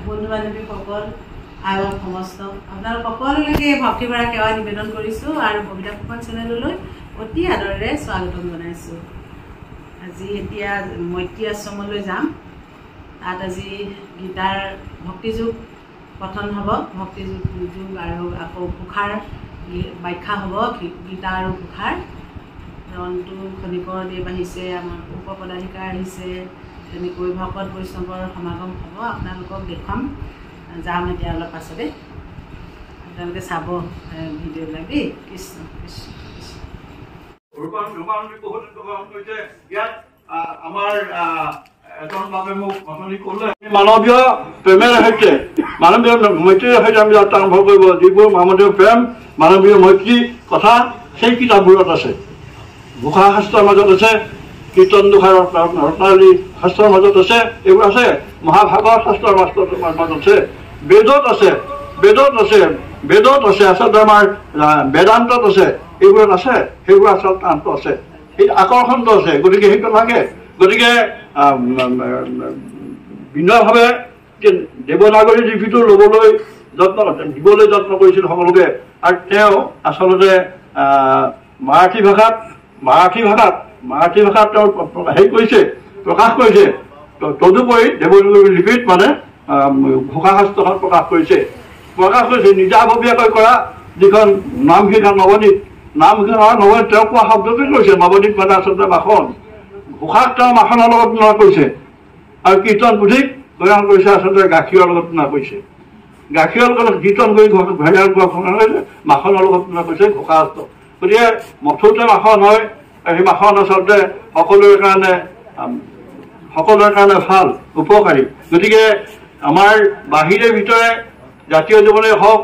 বন্ধু বান্ধৱীসকল আয়োগ সমস্ত আপোনালোক সকলোলৈকে ভক্তিভৰা সেৱা নিবেদন কৰিছোঁ আৰু কবিতা ফুকন চেনেললৈ অতি আদৰেৰে স্বাগতম জনাইছোঁ। আজি এতিয়া মৈত্ৰী আশ্ৰমলৈ যাম। তাত আজি গীতাৰ ভক্তিযোগ পঠন হ'ব, ভক্তিযোগ আৰু আকৌ ঘোষাৰ ব্যাখ্যা হ'ব, গীতা আৰু ঘোষাৰ। ৰন্তু খনিকৰদেৱ আহিছে, আমাৰ উপ পদাধিকাৰ আহিছে, তেনেকৈ ভকত বৈষ্ণৱৰ সমাগম হ'ব। আপোনালোকক দেখুৱাম, যাম এতিয়া অলপ পাছতে, আপোনালোকে চাব ভিডিঅ'বিলাক দেই। কৃষ্ণ কৃষ্ণ কৃষ্ণ। মানৱীয় প্ৰেমেৰে সৈতে মানৱীয় মৈত্ৰীৰ সৈতে আমি যাত্ৰা আৰম্ভ কৰিব। যিবোৰ মানৱীয় প্ৰেম, মানৱীয় মৈত্ৰী কথা সেই কিতাপবোৰত আছে। ঘোষা শাস্ত্ৰৰ মাজত আছে, কীৰ্তন দুষাৰ ৰত্নাৱলী শাস্ত্ৰৰ মাজত আছে, এইবোৰ আছে। মহাভাগৱত শাস্ত্ৰৰ মাজত আছে, বেদত আছে, বেদত আছে, বেদত আছে, আচলতে আমাৰ বেদান্তত আছে, এইবোৰত আছে। সেইবোৰ আচলতে আন্ত আছে, সেই আকৰ্ষণটো আছে। গতিকে সেইটো থাকে। গতিকে বিনয়ভাৱে দেৱনাগৰী লিপিটো ল'বলৈ দিবলৈ যত্ন কৰিছিল সকলোকে। আৰু তেওঁ আচলতে মাৰাঠী ভাষাত তেওঁ হেৰি কৰিছে, প্ৰকাশ কৰিছে। তদুপৰি দেৱনাগৰী লিপিত মানে ঘোষা শাস্ত্ৰখন প্ৰকাশ কৰিছে। নিজাববীয়াকৈ কৰা যিখন নামঘোষা নৱনীত, নৱনীত তেওঁ কোৱা শব্দটোৱে কৈছে। নৱনীত মানে আচলতে মাখন, ঘোষাক তেওঁ মাখনৰ লগত তুলনা কৰিছে। আৰু কীৰ্তন পুথিক তুলনা কৰিছে আচলতে গাখীৰৰ লগত তুলনা কৰিছে। গাখীৰৰ লগত কীৰ্তন কৰি মাখনৰ লগত তুলনা কৰিছে ঘোষা শাস্ত্ৰ। গতিকে মথুতে মাখন হয়, সেই মাখন আচলতে সকলোৰে কাৰণে ভাল, উপকাৰী। গতিকে আমাৰ বাহিৰে ভিতৰে জাতীয় জীৱনেই হওক,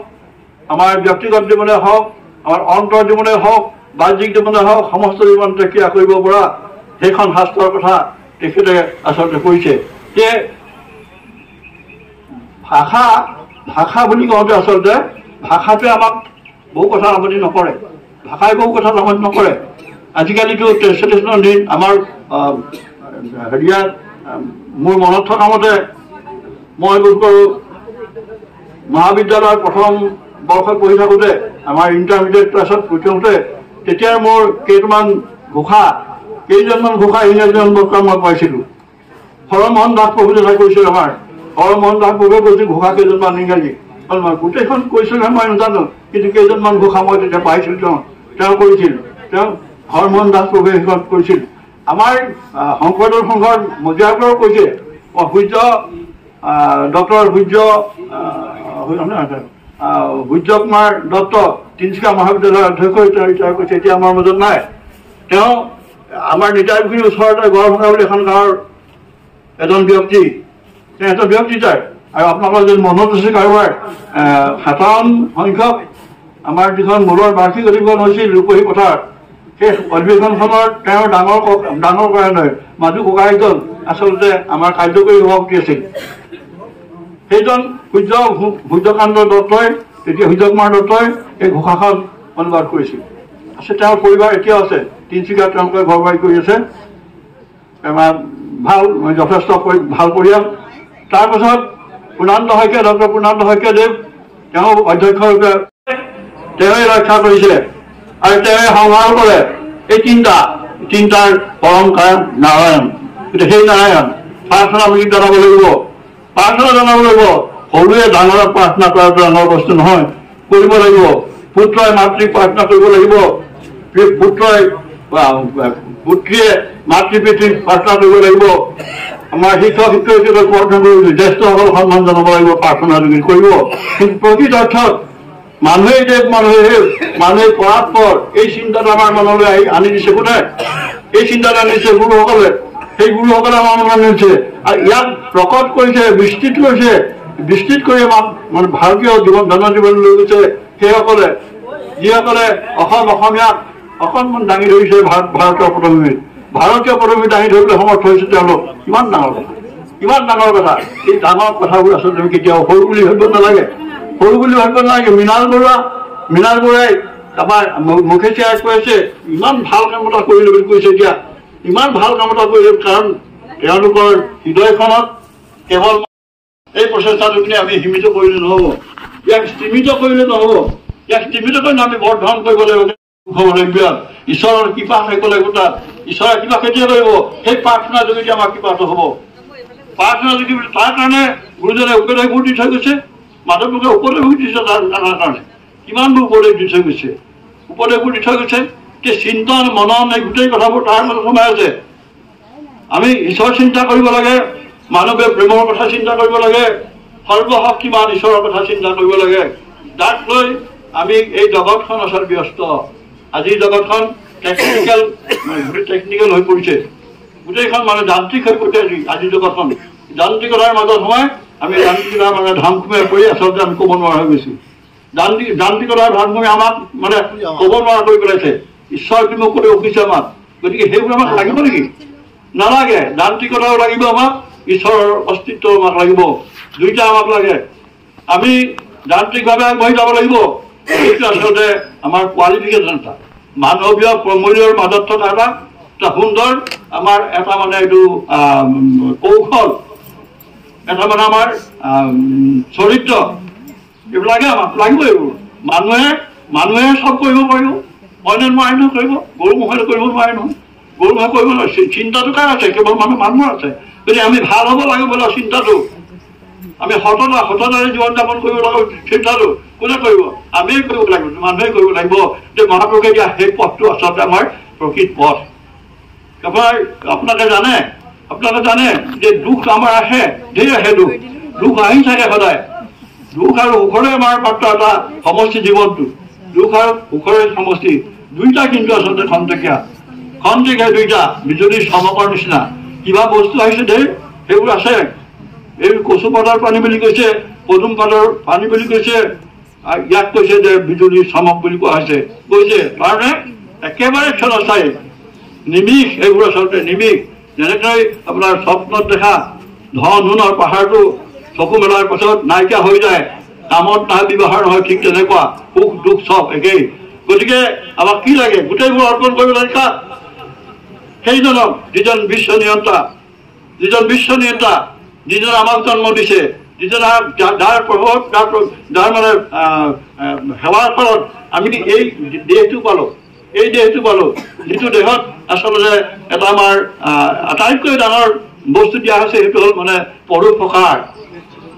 আমাৰ ব্যক্তিগত জীৱনেই হওক, আমাৰ অন্তৰ জীৱনেই হওক, বাহ্যিক জীৱনেই হওক, সমস্ত জীৱন ক্ৰিয়া কৰিব পৰা সেইখন শাস্ত্ৰৰ কথা তেখেতে আচলতে কৈছে। যে ভাষা বুলি কওঁতে আচলতে ভাষাটোৱে আমাক বহু কথা আমনি নকৰে, ভাষাই বহু কথা আমনি নকৰে। আজিকালিতো ট্ৰেঞ্চলেশ্যনৰ দিন। আমাৰ হেৰিয়াত মোৰ মনত থকা মতে মই বোধ কৰোঁ মহাবিদ্যালয়ৰ প্ৰথম বৰ্ষত পঢ়ি থাকোঁতে, আমাৰ ইণ্টাৰমিডিয়েট ক্লাছত পঢ়ি থাকোঁতে, তেতিয়া মোৰ কেইজনমান ঘোষা ইংৰাজী বক্তা মই পাইছিলোঁ। হৰমোহন দাস প্ৰভু যেনেকৈ কৈছিল, আমাৰ হৰমোহন দাস প্ৰভুৱে কৈছিল ঘোষা কেইজনমান ইংৰাজী। গোটেইখন কৈছিল মই নাজানো, কিন্তু কেইজনমান ঘোষা মই তেতিয়া পাইছিলোঁ। তেওঁ কৰিছিল, তেওঁ হৰমোহন দাস প্ৰভুৱে সেইখন কৰিছিল। আমাৰ শংকৰদেৱ সংঘৰ মজিয়াৰপৰাও কৈছে, ডক্টৰ সূৰ্য কুমাৰ দত্ত তিনিচুকীয়া মহাবিদ্যালয়ৰ অধ্যক্ষ তেওঁ কৈছে, এতিয়া আমাৰ মাজত নাই। তেওঁ আমাৰ নিতাইপুখুৰীৰ ওচৰতে গড়ভঙা বুলি এখন গাঁৱৰ এজন ব্যক্তি, তেওঁ এটা ব্যক্তি তাৰ। আৰু আপোনালোকৰ যদি মনত আছে কাৰোবাৰ 57 সংখ্যক আমাৰ যিখন মূলৰ বাৰ্ষিক অধিৱেশন হৈছিল ৰূপহী পথাৰত, সেই অধিৱেশনখনৰ তেওঁৰ ডাঙৰ কাৰণে মাজু ককাইজন আচলতে আমাৰ কাৰ্যকৰী সভাপতি আছিল। সেইজন সূৰ্যকান্ত দত্তই, তেতিয়া সূৰ্য কুমাৰ দত্তই এই ঘোষাখন অনুবাদ কৰিছিল। তেওঁৰ পৰিবাৰ এতিয়াও আছে, তিনিচুকীয়াত তেওঁলোকে ঘৰ বাৰী কৰি আছে। ভাল, যথেষ্ট ভাল পৰিয়াল। তাৰপাছত ডক্টৰ পূৰ্ণান্ত শইকীয়াদেৱ, তেওঁ অধ্যক্ষৰূপে তেওঁৱে ৰক্ষা কৰিছে আৰু তেওঁৱে সংহাৰ কৰে এই তিনিটাৰ পৰম কাৰক নাৰায়ণ। গতিকে সেই নাৰায়ণ প্ৰাৰ্থনা আমি জনাব লাগিব, সৰুৱে ডাঙৰক প্ৰাৰ্থনা কৰাটো ডাঙৰ বস্তু নহয়, কৰিব লাগিব। পুত্ৰই মাতৃক প্ৰাৰ্থনা কৰিব লাগিব, পুত্ৰীয়ে মাতৃ পিতৃক প্ৰাৰ্থনা কৰিব লাগিব। আমাৰ শিক্ষক শিক্ষয়িত্ৰীক প্ৰাৰ্থনা কৰিব, জ্যেষ্ঠসকলক সন্মান জনাব লাগিব, প্ৰাৰ্থনা কৰিব। কিন্তু প্ৰকৃত অৰ্থত মানুহে পৰাৎপৰ এই চিন্তাটো আমাৰ মনলৈ আনি দিছে কোনে? এই চিন্তাটো আনিছে গুৰুসকলে। সেই গুৰুসকলে আমাৰ মনত আনিছে আৰু ইয়াক প্ৰকট কৰিছে, বিস্তৃত কৰি আমাক মানে ভাৰতীয় জনজীৱন লৈ গৈছে সেইসকলে, যিসকলে অসমীয়াক অকণমান দাঙি ধৰিছে। ভাৰতীয় পটভূমি দাঙি ধৰিবলৈ সমৰ্থ হৈছে তেওঁলোক। ইমান ডাঙৰ কথা। এই ডাঙৰ কথাবোৰ আচলতে আমি কেতিয়াও সৰু বুলি ভাবিব নালাগে। মৃণাল বৰুৱাই আমাৰ মুখেশী কৈছে ইমান ভাল কাম এটা কৰিলে বুলি কৈছে। এতিয়া ইমান ভাল কাম এটা কৰিলে কাৰণ তেওঁলোকৰ হৃদয়খনত কেৱল এই প্ৰচেষ্টাটোখিনি আমি সীমিত কৰিলে নহ'ব, ইয়াক সীমিত কৰিলে নহ'ব, ইয়াক সীমিত কৰি আমি বৰ্ধন কৰিব লাগিব, হ'ব লাগিব, ঈশ্বৰৰ কৃপা থাকিব লাগিব, তাত ঈশ্বৰৰ কৃপা কেতিয়া কৰিব, সেই প্ৰাৰ্থনাৰ যোগেদি আমাৰ কৃপাটো হ'ব। প্ৰাৰ্থনা যোগেদি তাৰ কাৰণে গুৰুজনে উপদেশবোৰ দি থৈ গৈছে, মাধৱদেৱে উপদেশবোৰ দিছে তাৰ কাৰণে, কিমানবোৰ উপদেশ দি থৈ গৈছে, উপদেশবোৰ দি থৈ গৈছে, যে চিন্তন মনন এই গোটেই কথাবোৰ তাৰ মাজত সোমাই আছে। আমি ঈশ্বৰ চিন্তা কৰিব লাগে, মানৱে প্ৰেমৰ কথা চিন্তা কৰিব লাগে, সৰ্বশক্তিমান ঈশ্বৰৰ কথা চিন্তা কৰিব লাগে। তাক লৈ আমি এই জগতখন আচলতে ব্যস্ত। আজিৰ জগতখন টেকনিকেল হৈ পৰিছে, গোটেইখন মানে যান্ত্ৰিক হৈ পৰিছে। আজিৰ জগতখন যান্ত্ৰিকতাৰ মাজত সোমাই আমি যান্ত্ৰিকতাৰ মানে ধাম খুমাই পৰি আচলতে আমি ক'ব নোৱাৰা হৈ গৈছোঁ। যান্ত্ৰিকতাৰ ধাম খুমাই আমাক মানে ক'ব নোৱাৰা কৰি পেলাইছে, ঈশ্বৰ বিমুখ কৰি ৰখিছে আমাক। গতিকে সেইবোৰ আমাক লাগিব নেকি? নালাগে। যান্ত্ৰিকতাও লাগিব আমাক, ঈশ্বৰৰ অস্তিত্ব আমাক লাগিব, দুইটা আমাক লাগে। আমি যান্ত্ৰিকভাৱে আগবাঢ়ি যাব লাগিব, সেইটো আচলতে আমাৰ কোৱালিফিকেশ্যন এটা, মানৱীয় প্ৰমূল্যৰ মাজত থকা এটা সুন্দৰ আমাৰ এটা মানে এইটো কৌশল, এটা মানে আমাৰ চৰিত্ৰ, এইবিলাকে আমাক লাগিব। এইবোৰ মানুহে চব কৰিব পাৰিব, অন্য মানুহে কৰিব, গৰু মহিলা কৰিব নোৱাৰে নহয়, গৰু মহিলা কৰিব নোৱাৰে। চিন্তাটো কাৰ আছে? কেৱল মানুহৰ আছে। গতিকে আমি ভাল হ'ব লাগে বোলে চিন্তাটো, আমি সততাৰে জীৱন যাপন কৰিব লাগিব, চিন্তাটো কোনে কৰিব? আমিয়ে কৰিব লাগিব, মানুহে কৰিব লাগিব। যে মহাপুৰুষে দিয়া সেই পথটো আচলতে আমাৰ প্ৰকৃত পথ। আপোনালোকে জানে যে দুখ আমাৰ আহে, ধেৰ আহে দুখ আহি থাকে সদায়। দুখ আৰু সুখৰে আমাৰ মাত্ৰ এটা সমষ্টি জীৱনটো, দুখ আৰু সুখৰে সমষ্টি দুইটা কিন্তু আচলতে খন্তেকীয়া দুইটা, বিজুলীৰ চমকৰ নিচিনা। কিবা বস্তু আহিছে ধেৰ, সেইবোৰ আছে। এই কচু পাতৰ পানী বুলি কৈছে, পদুম পাতৰ পানী বুলি কৈছে, ইয়াক কৈছে যে বিজুলীৰ চমক বুলি কোৱা হৈছে, কাৰণে একেবাৰে ক্ষণস্থায়ী নিমিষ। এইবোৰ আচলতে নিমিষ। যেনেকৈ আপোনাৰ স্বপ্নত দেখা ধন সোণৰ পাহাৰটো চকু মেলাৰ পাছত নাইকিয়া হৈ যায়, কামত নাই ব্যৱহাৰ নহয়, ঠিক তেনেকুৱা সুখ দুখ চব একেই। গতিকে আমাক কি লাগে? গোটেইবোৰ অৰ্পণ কৰিব লাগে কাক? সেইজনক, যিজন বিশ্ব নিয়ন্তা, যিজন আমাক জন্ম দিছে, যিজন যাৰ প্ৰভাৱ, যাৰ মানে সেৱাৰ ফলত আমি এই দেহটো পালো, যিটো দেহত আচলতে এটা আমাৰ আটাইতকৈ ডাঙৰ বস্তু দিয়া হৈছে, সেইটো হ'ল মানে পৰোপকাৰ।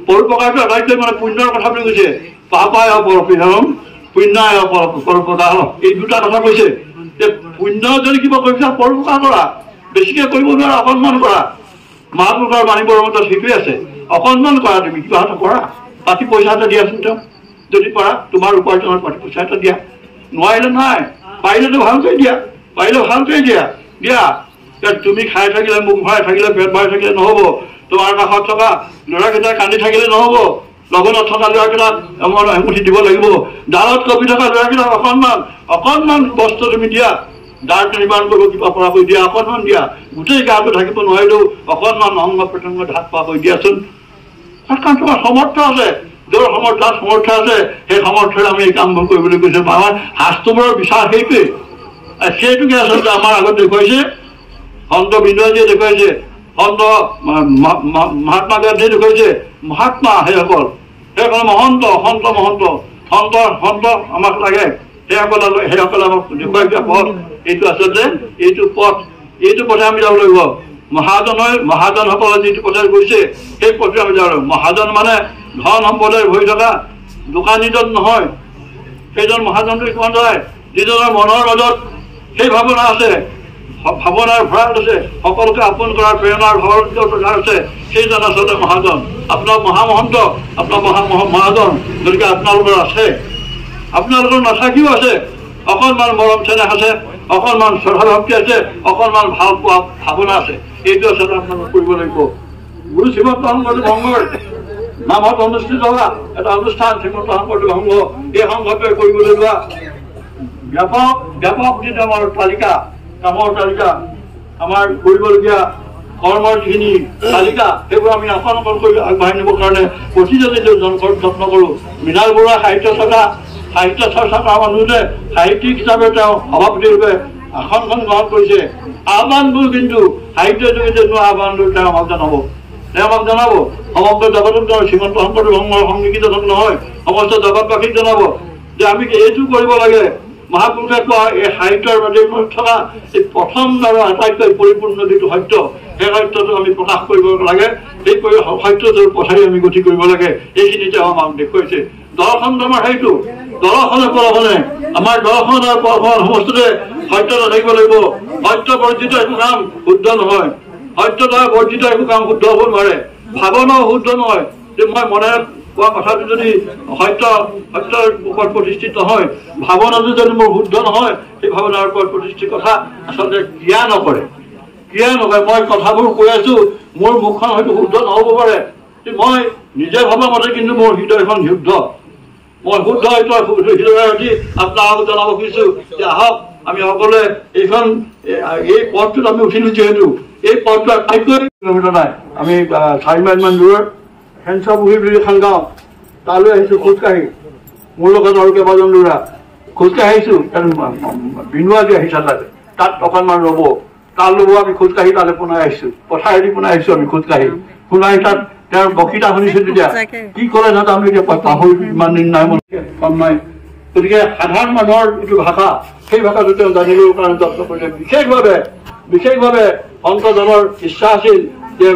পৰোপকাৰটো আটাইতকৈ মানে পুণ্যৰ কথা বুলি কৈছে। পাপায় পৰপিধানম, পুণ্যায় পৰোপকাৰ, এই দুটা কথা কৈছে। যে পুণ্য যদি কিবা কৰিছা, পৰোপকাৰ কৰা। বেছিকে কৰিব নোৱাৰা, অকণমান কৰা। মহাপুৰুষৰ মানিবৰ মতে সেইটোৱে আছে, অকণমান কৰা। তুমি কিবা এটা কৰা, পাতি পইচা এটা দিয়াচোন তেওঁ, যদি পাৰা তোমাৰ উপাৰ্জনৰ পাতি পইচা এটা দিয়া। নোৱাৰিলে নাই, পাৰিলেতো ভালকৈ দিয়া। তুমি খাই থাকিলে, মুখ ভৰাই থাকিলে, পেট ভৰাই থাকিলে নহ'ব। তোমাৰ কাষত থকা ল'ৰাকেইটা কান্দি থাকিলে নহ'ব, লগনত থকা ল'ৰাকেইটাক এমুঠি দিব লাগিব। ডালত কপি থকা ল'ৰাকেইটাক অকণমান বস্তু তুমি দিয়া। দাঁত নিৰ্মাণ কৰিব কিবা পৰাকৈ দিয়া, অকণমান দিয়া। গোটেই গাটো থাকিব নোৱাৰিলেও অকণমান অংগ প্ৰত্যংগ ঢাক পোৱাকৈ দিয়াচোন। কাৰণ তোমাৰ সমৰ্থ আছে, য'ৰ সমৰ্থ আছে, সেই সমৰ্থৰে আমি এই কামবোৰ কৰিবলৈ কৈছোঁ। আমাৰ শাস্ত্ৰবোৰৰ বিচাৰ সেইটোকে আচলতে আমাৰ আগত দেখুৱাইছে সন্ত বিনয়জীয়ে, দেখুৱাইছে সন্ত মহাত্মা গান্ধীয়ে, দেখুৱাইছে মহাত্মা। সেইসকল মহন্ত আমাক লাগে। সেইসকলে আমাক দেখুৱাই দিয়া পথ এইটো, আচলতে এইটো পথে আমি যাব লাগিব। মহাজনসকলে যিটো পথে গৈছে, সেই পথে আমি যাব লাগিব। মহাজন মানে ধন সম্পদে ভৰি থকা দোকানীজন নহয়। সেইজন মহাজনটো কিমান যায়, যিজনৰ মনৰ মাজত সেই ভাৱনা আছে, ভাৱনাৰ ভঁৰাল আছে, সকলোকে আপোন কৰাৰ প্ৰেৰণাৰ ভাৱৰ আছে, সেইজন আচলতে মহাজন। আপোনাৰ মহামহন্ত, আপোনাৰ মহাজন। গতিকে আপোনালোকৰ আছে, আপোনালোকৰ নাথাকিও আছে। অকণমান মৰম চেনেহ আছে, অকণমান শ্ৰদ্ধা ভক্তি আছে, অকণমান ভাল পোৱা ভাৱনা আছে। এইটো আচলতে আপোনালোকে কৰিব লাগিব। গুৰু শ্ৰীমন্ত শংকৰদেৱ সংঘৰ নামত অনুষ্ঠিত হোৱা এটা অনুষ্ঠান, শ্ৰীমন্ত শংকৰদেৱ সংঘ, এই সংঘটোৱে কৰিবলৈ লোৱা ব্যাপক যিটো আমাৰ তালিকা, কামৰ তালিকা, আমাৰ কৰিবলগীয়া কৰ্মৰ যিখিনি তালিকা, সেইবোৰ আমি অকণ কৰি আগবঢ়াই নিবৰ কাৰণে প্ৰতিজনে যত্ন কৰোঁ। মৃণাল বৰুৱা সাহিত্য চৰ্চা কৰা মানুহতে সাহিত্যিক হিচাপে তেওঁ সভাপতিৰূপে আসনখন গ্ৰহণ কৰিছে। আহ্বানবোৰ কিন্তু সাহিত্যৰ যোগেদি আহ্বানবোৰ তেওঁ আমাক জনাব। আমাক জনাব সমগ্ৰ জগতক শ্ৰীমন্ত শংকৰদেৱ সংগীত নহয় সমস্ত জগতবাসীক জনাব যে আমি এইটো কৰিব লাগে মহাপুৰুষে কোৱা এই সাহিত্যৰ মাজে থকা এই প্ৰথম আৰু আটাইতকৈ পৰিপূৰ্ণ যিটো সত্য সেই সত্যটো আমি প্ৰকাশ কৰিব লাগে সেই সত্যটোৰ পথাৰি আমি গতি কৰিব লাগে এইখিনিতে আমাক দেখুৱাইছে দৰ্শনটো আমাৰ সেইটো দৰ্শনে পৰশনে আমাৰ দৰ্শন আৰু পৰশন সমস্ততে সত্যতা থাকিব লাগিব সত্য বৰ্জিত একো কাম শুদ্ধ নহয় সত্যতা বৰ্জিত একো কাম শুদ্ধ হ'ব নোৱাৰে ভাৱনাও শুদ্ধ নহয় যে মই মনে কোৱা কথাটো যদি সত্যৰ ওপৰত প্ৰতিষ্ঠিত হয় ভাৱনাটো যদি মোৰ শুদ্ধ নহয় সেই ভাৱনাৰ ওপৰত প্ৰতিষ্ঠিত কথা আচলতে ক্ৰিয়া নকৰে মই কথাবোৰ কৈ আছো মোৰ মুখখন হয়তো শুদ্ধ নহ'ব পাৰে মই নিজে ভবা মতে কিন্তু মোৰ হৃদয়খন শুদ্ধ মই শুদ্ধ হৃদয় আপোনাক জনাব খুজিছো যে আহক আমি সকলোৱে এই পথটোত আমি উঠিলো যিহেতু এই পথটো আটাইতকৈ কিলোমিটাৰ নাই আমি 4 মাইলমান দূৰৰ হেঞ্চাপুহি বুলি এখন গাঁও তালৈ আহিছোঁ খোজকাঢ়ি মোৰ লগত আৰু কেইবাজন ল'ৰা খোজকাঢ়ি আহিছোঁ বিনুৱাজি আহিছা তাত অকণমান ৰ'ব তাত ল'ব আমি খোজকাঢ়ি তালৈ পোনাই আহিছোঁ পথাৰেদি পোনাই আহিছোঁ আমি খোজকাঢ়ি পোনাই তাত তেওঁৰ বক্তৃতা শুনিছোঁ তেতিয়া কি ক'লে নহয় আমি এতিয়া পাহৰি ইমান দিন নাই কম নাই গতিকে সাধাৰণ মানুহৰ যিটো ভাষা সেই ভাষাটো তেওঁ জানিবৰ কাৰণে যত্ন কৰিলে বিশেষভাৱে অন্তজনৰ ইচ্ছা আছিল যে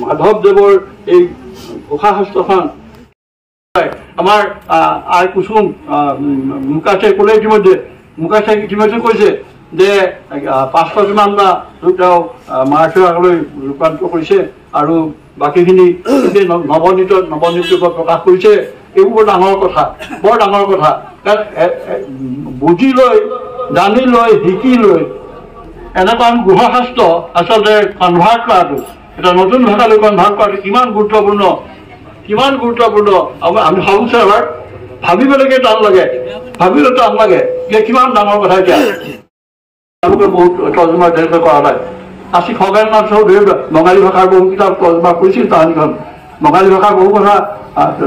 মাধৱদেৱৰ এই ঘোষাশাস্ত্ৰখন আমাৰ আই কুসুম মুকাশে ক'লে ইতিমধ্যে কৈছে যে 500মান তেওঁ মাৰ্চৰ আগলৈ ৰূপান্তৰ কৰিছে আৰু বাকীখিনি নৱনীত প্ৰকাশ কৰিছে এইবোৰ বৰ ডাঙৰ কথা বুজি লৈ জানি লৈ শিকি লৈ এনেকুৱা গুহশাস্ত্ৰ আচলতে কনভাৰ্ট কৰাটো এটা নতুন ভাষালৈ কনভাৰ্ট কৰাটো কিমান গুৰুত্বপূৰ্ণ আমি ভাবোঁ এবাৰ ভাবিবলৈকে টান লাগে যে কিমান ডাঙৰ কথা এতিয়া তেওঁলোকে বহুত তৰ্জমা তেনেকৈ কৰা নাই আশী খগেন্দ্ৰনাথ চৌধুৰীয়ে বঙালী ভাষাৰ বহু কিতাপ তৰ্জমা কৰিছিল তাহানিখন বঙালী ভাষাৰ বহু কথা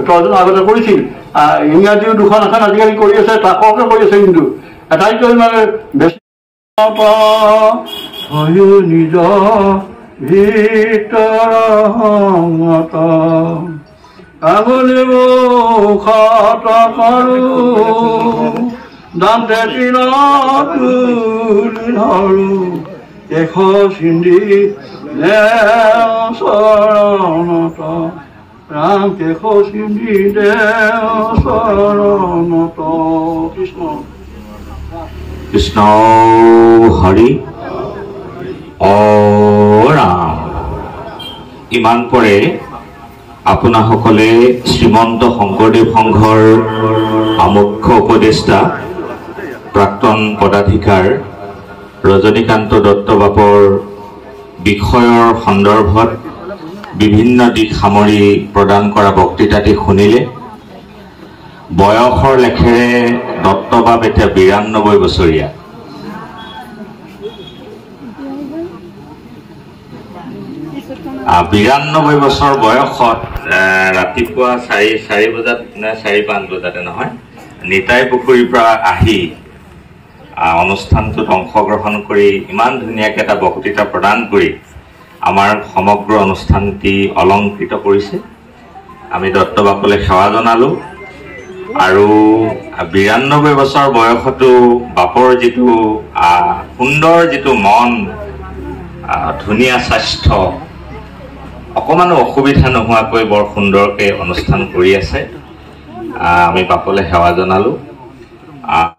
তৰ্জমা আগতে কৰিছিল ইংৰাজীও দুখন এখন আজিকালি কৰি আছে তাককে কৰি আছে কিন্তু আটাইতকৈ মানে বেছি নিজ ভিতৰ আঙুলি মুখত কৰো দান্তে তুলি ধৰো এশ চিন্দি চৰণত ৰাম কেশ চিন্দি চৰণত কৃষ্ণ হৰি অ ৰাম ইমান পৰে আপোনাসকলে শ্ৰীমন্ত শংকৰদেৱ সংঘৰ মুখ্য উপদেষ্টা প্ৰাক্তন পদাধিকাৰ ৰজনীকান্ত দত্ত বাপৰ বিষয়ৰ সন্দৰ্ভত বিভিন্ন দিশ সামৰি প্ৰদান কৰা বক্তৃতাটি শুনিলে বয়সৰ লেখেৰে দত্তবাপ এতিয়া 92 বছৰীয়া বছৰ বয়সত ৰাতিপুৱা 4 বজাত নে 4-5 বজাতে নহয় নিতাই পুখুৰীৰ পৰা আহি অনুষ্ঠানটোত অংশগ্ৰহণ কৰি ইমান ধুনীয়াকৈ এটা বক্তৃতা প্ৰদান কৰি আমাৰ সমগ্ৰ অনুষ্ঠানটি অলংকৃত কৰিছে আমি দত্তবাপলৈ সেৱা জনালোঁ আৰু 92 বছৰ বয়সতো বাপৰ যিটো সুন্দৰ যিটো মন ধুনীয়া স্বাস্থ্য অকমানো অসুবিধা নোহোৱাকৈ বৰ সুন্দৰকৈ অনুষ্ঠান কৰি আছে আমি বাপলৈ সেৱা জনালোঁ